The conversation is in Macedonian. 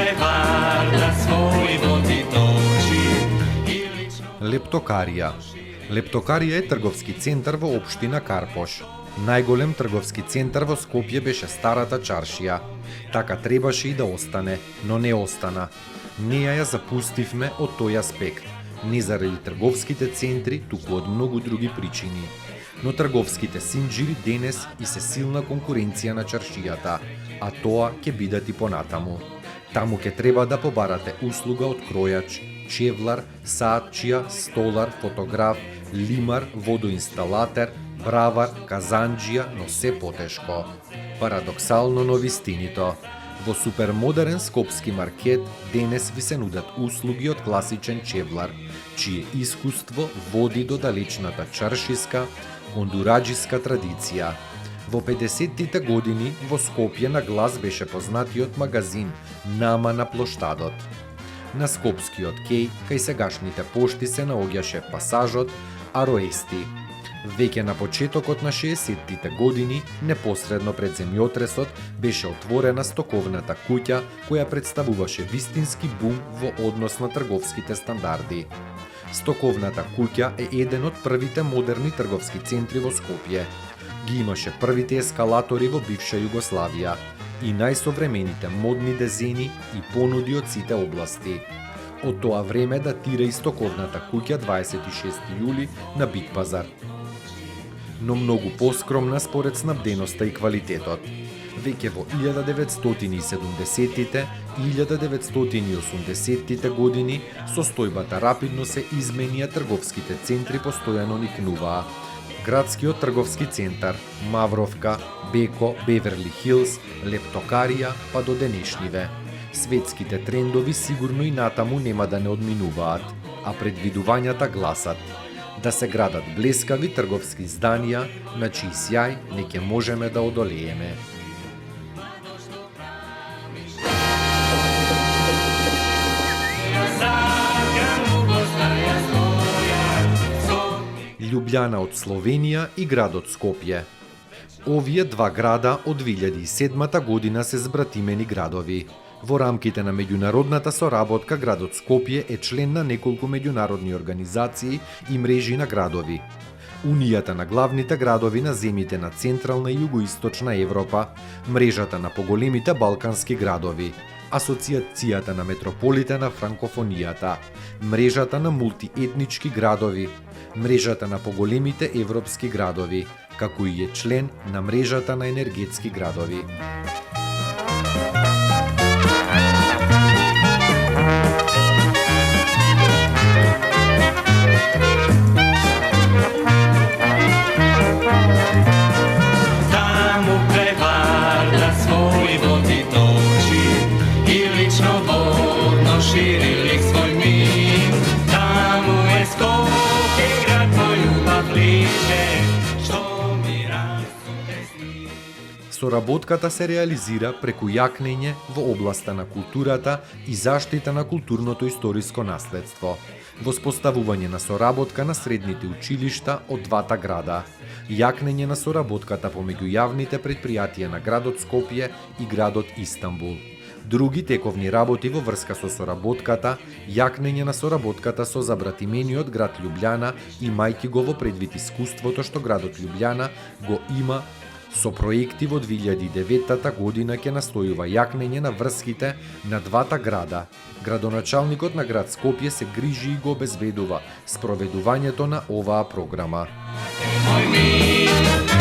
prevárda svoj vody toči. Лептокарија. Лептокарија е трговски центар во општина Карпош. Најголем трговски центар во Скопје беше старата чаршија. Така требаше и да остане, но не остана. Неја ја запустивме од тој аспект. Не заради трговските центри, туку од многу други причини. Но трговските синџири денес и се силна конкуренција на чаршијата, а тоа ќе бидат и понатаму. Таму ќе треба да побарате услуга од кројач, чевлар, саатчија, столар, фотограф, лимар, водоинсталатер, бравар, казанџија, но се потешко. Парадоксално, но вистинито. Во супермодерен скопски маркет денес ви се нудат услуги од класичен чевлар, чие искуство води до далечната чаршиска, хондураџиска традиција. Во 50-тите години во Скопје на глас беше познатиот магазин Нама на плоштадот. На скопскиот кеј, кај сегашните пошти се наоѓаше пасажот Ароести. Веќе на почетокот на 60-тите години, непосредно пред земјотресот, беше отворена стоковната куќа, која представуваше вистински бум во однос на трговските стандарди. Стоковната куќа е еден од првите модерни трговски центри во Скопје. Ги имаше првите ескалатори во бивша Југославија и најсовремените модни дезени и понуди од сите области. Од тоа време датира и стоковната куќа 26 јули на Биг пазар. Но многу поскромна според снабденоста и квалитетот. Веќе во 1970-тите и 1980-тите години состојбата рапидно се измени, а трговските центри постојано никнуваа. Градскиот трговски центар, Мавровка, Беко, Беверли Хилс, Лептокарија, па до денешниве. Светските трендови сигурно и натаму нема да не одминуваат, а предвидувањата гласат да се градат блескави трговски зданија, на чиј сјај не ќе можеме да одолееме. Љубљана од Словенија и градот Скопје. Овие два града од 2007 година се збратимени градови. Во рамките на меѓународната соработка, градот Скопје е член на неколку меѓународни организации и мрежи на градови. Унијата на главните градови на земите на Централна и Југоисточна Европа, мрежата на поголемите балкански градови, Асоциацијата на метрополите на франкофонијата, мрежата на мултиетнички градови, мрежата на поголемите европски градови, како и е член на мрежата на енергетски градови. Širili svoj mir, tamo je Skopje, grad tvoj ljubav bliže, što mi rastu pesmi. Соработката се реализира преку јакнење во областа на културата и заштита на културното историско наследство, воспоставување на соработка на средните училишта од двата града, јакнење на соработката помеѓу јавните претпријатија на градот Скопје и градот Истанбул. Други тековни работи во врска со соработката, јакнење на соработката со забратимениот град Љубљана и мајки го во предвид искуството што градот Љубљана го има со проекти во 2009 година ќе настојува јакнење на врските на двата града. Градоначалникот на град Скопје се грижи и го обезбедува спроведувањето на оваа програма. Мој мир,